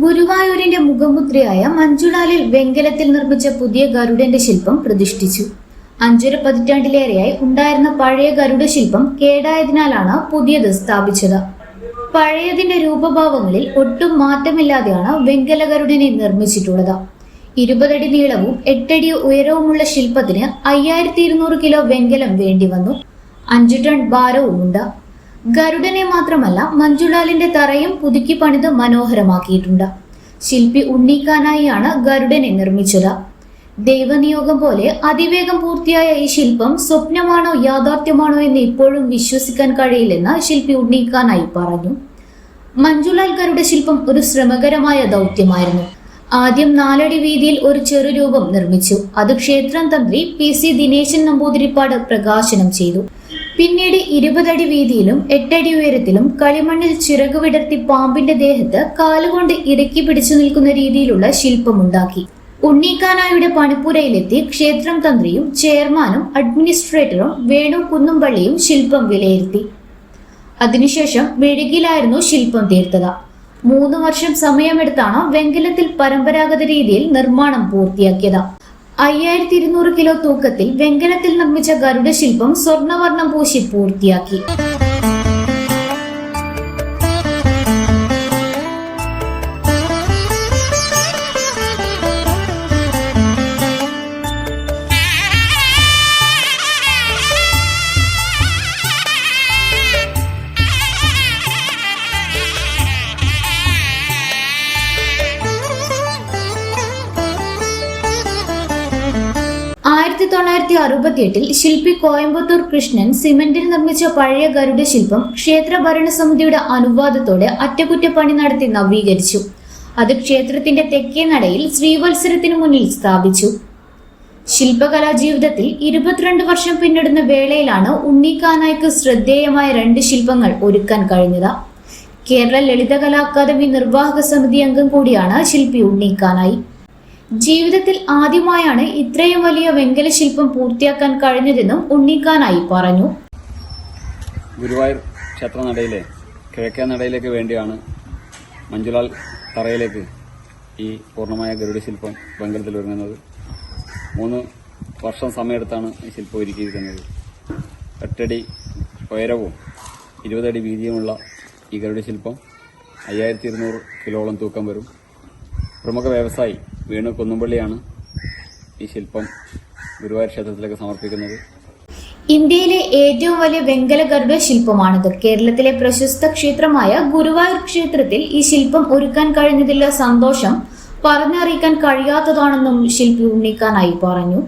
ഗുരുവായൂരിന്റെ മുഖമുദ്രയായ മഞ്ജുളാലിൽ വെങ്കലത്തിൽ നിർമ്മിച്ച പുതിയ ഗരുഡന്റെ ശില്പം പ്രതിഷ്ഠിച്ചു. 5 പതിറ്റാണ്ടിലേറെയായി ഉണ്ടായിരുന്ന പഴയ ഗരുഡ ശില്പം കേടായതിനാലാണ് പുതിയത് സ്ഥാപിച്ചത്. പഴയതിന്റെ രൂപഭാവങ്ങളിൽ ഒട്ടും മാറ്റമില്ലാതെയാണ് വെങ്കല ഗരുഡനെ നിർമ്മിച്ചിട്ടുള്ളത്. 20 അടി നീളവും 8 അടി ഉയരവുമുള്ള ശില്പത്തിന് 5200 കിലോ വെങ്കലം വേണ്ടിവന്നു. 5 ടൺ ഭാരവുമുണ്ട്. ഗരുഡനെ മാത്രമല്ല മഞ്ജുളാലിന്റെ തറയും പുതുക്കി പണിത് മനോഹരമാക്കിയിട്ടുണ്ട്. ശില്പി ഉണ്ണിക്കാനായിയാണ് ഗരുഡനെ നിർമ്മിച്ചത്. ദൈവനിയോഗം പോലെ അതിവേഗം പൂർത്തിയായ ഈ ശില്പം സ്വപ്നമാണോ യാഥാർത്ഥ്യമാണോ എന്ന് ഇപ്പോഴും വിശ്വസിക്കാൻ കഴിയില്ലെന്ന് ശില്പി ഉണ്ണിക്കാനായി പറഞ്ഞു. മഞ്ജുളാൽ ഗരുഡ ശില്പം ഒരു ശ്രമകരമായ ദൗത്യമായിരുന്നു. ആദ്യം 4 അടി വീതിയിൽ ഒരു ചെറുരൂപം നിർമ്മിച്ചു. അത് ക്ഷേത്രം തന്ത്രി PC ദിനേശൻ നമ്പൂതിരിപ്പാട് പ്രകാശനം ചെയ്തു. പിന്നീട് 20 അടി വീതിയിലും 8 അടി ഉയരത്തിലും കളിമണ്ണിൽ ചിറക് വിടർത്തി പാമ്പിന്റെ ദേഹത്ത് കാലുകൊണ്ട് ഇറക്കി പിടിച്ചു നിൽക്കുന്ന രീതിയിലുള്ള ശില്പമുണ്ടാക്കി. ഉണ്ണിക്കാനായുടെ പണിപ്പുരയിലെത്തി ക്ഷേത്രം തന്ത്രിയും ചെയർമാനും അഡ്മിനിസ്ട്രേറ്ററും വേണു കുന്നുംപള്ളിയും ശില്പം വിലയിരുത്തി. അതിനുശേഷം മെഴുകിലായിരുന്നു ശില്പം തീർത്തത്. 3 വർഷം സമയമെടുത്താണ് വെങ്കലത്തിൽ പരമ്പരാഗത രീതിയിൽ നിർമ്മാണം പൂർത്തിയാക്കിയത്. 5200 കിലോ തൂക്കത്തിൽ വെങ്കലത്തിൽ നിർമ്മിച്ച ഗരുഡ ശില്പം സ്വർണ്ണവർണ്ണം പൂശി പൂർത്തിയാക്കി. ആയിരത്തി 1968 ശില്പി കോയമ്പത്തൂർ കൃഷ്ണൻ സിമന്റിൽ നിർമ്മിച്ച പഴയ ഗരുഡ ശില്പം ക്ഷേത്ര ഭരണസമിതിയുടെ അനുവാദത്തോടെ അറ്റകുറ്റപ്പണി നടത്തി നവീകരിച്ചു. അത് ക്ഷേത്രത്തിന്റെ തെക്കേ നടയിൽ ശ്രീവത്സരത്തിനു മുന്നിൽ സ്ഥാപിച്ചു. ശില്പകലാ ജീവിതത്തിൽ 22 വർഷം പിന്നിടുന്ന വേളയിലാണ് ഉണ്ണിക്കാനായ്ക്ക് ശ്രദ്ധേയമായ 2 ശില്പങ്ങൾ ഒരുക്കാൻ കഴിഞ്ഞത്. കേരള ലളിതകലാ അക്കാദമി നിർവാഹക സമിതി അംഗം കൂടിയാണ് ശില്പി ഉണ്ണിക്കാനായി. ജീവിതത്തിൽ ആദ്യമായാണ് ഇത്രയും വലിയ വെങ്കല ശില്പം പൂർത്തിയാക്കാൻ കഴിഞ്ഞതെന്നും ഉണ്ണിക്കാനായി പറഞ്ഞു. ഗുരുവായൂർ ക്ഷേത്രനടയിലെ കിഴക്കേ നടയിലേക്ക് വേണ്ടിയാണ് മഞ്ജുളാൽ തറയിലേക്ക് ഈ പൂർണ്ണമായ ഗരുഡ ശില്പം വെങ്കലത്തിൽ ഒരുങ്ങുന്നത്. 3 വർഷം സമയമെടുത്താണ് ഈ ശില്പം ഒരുക്കിയിരിക്കുന്നത്. 8 അടി ഉയരവും 20 അടി വീതിയുമുള്ള ഈ ഗരുഡ ശില്പം 5200 കിലോളം തൂക്കം വരും. പ്രമുഖ വ്യവസായി വേണു കുന്നുംപള്ളിയാണ് ഈ ശില്പം ഗുരുവായൂർ ക്ഷേത്രത്തിലേക്ക് സമർപ്പിക്കുന്നത്. ഇന്ത്യയിലെ ഏറ്റവും വലിയ വെങ്കല ഗരുഡ ശില്പമാണിത്. കേരളത്തിലെ പ്രശസ്ത ക്ഷേത്രമായ ഗുരുവായൂർ ക്ഷേത്രത്തിൽ ഈ ശില്പം ഒരുക്കാൻ കഴിഞ്ഞതിലുള്ള സന്തോഷം പറഞ്ഞറിയിക്കാൻ കഴിയാത്തതാണെന്നും ശില്പി ഉണ്ണിക്കാനായി പറഞ്ഞു.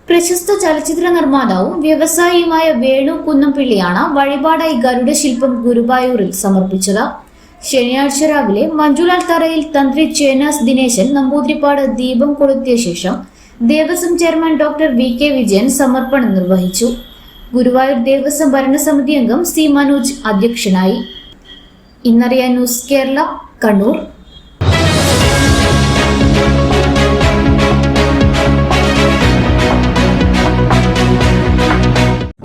പ്രശസ്ത ചലച്ചിത്ര നിർമ്മാതാവും വ്യവസായിയുമായ വേണു കുന്നംപിള്ളിയാണ് വഴിപാടായി ഗരുഡ ശില്പം ഗുരുവായൂരിൽ സമർപ്പിച്ചത്. ശനിയാഴ്ച രാവിലെ മഞ്ജുളാൽ തറയിൽ തന്ത്രി ചേനാസ് ദിനേശൻ നമ്പൂതിരിപ്പാട് ദീപം കൊളുത്തിയ ശേഷം Devaswom chairman doctor VK Vijayan സമർപ്പണം നിർവഹിച്ചു. ഗുരുവായൂർ ദേവസ്വം ഭരണസമിതി അംഗം C മനോജ് അധ്യക്ഷനായി. ഇന്നറിയാൻ ന്യൂസ് കേരള, കണ്ണൂർ.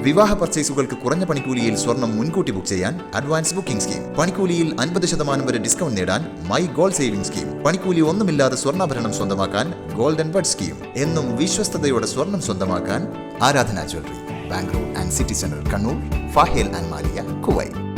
വിവാഹ പർച്ചേസുകൾക്ക് കുറഞ്ഞ പണിക്കൂലിയിൽ സ്വർണം മുൻകൂട്ടി ബുക്ക് ചെയ്യാൻ അഡ്വാൻസ് ബുക്കിംഗ് സ്കീം. പണിക്കൂലിയിൽ 50% വരെ ഡിസ്കൗണ്ട് നേടാൻ മൈ ഗോൾഡ് സേവിംഗ് സ്കീം. പണിക്കൂലി ഒന്നുമില്ലാതെ സ്വർണ്ണാഭരണം സ്വന്തമാക്കാൻ ഗോൾഡൻ ബഡ് സ്കീം. എന്നും വിശ്വസ്തയോടെ സ്വർണം സ്വന്തമാക്കാൻ ആരാധന jewellery, Bangalore and city centre, Kannur, ഫാഹേൽ and Maliya, Kuwait.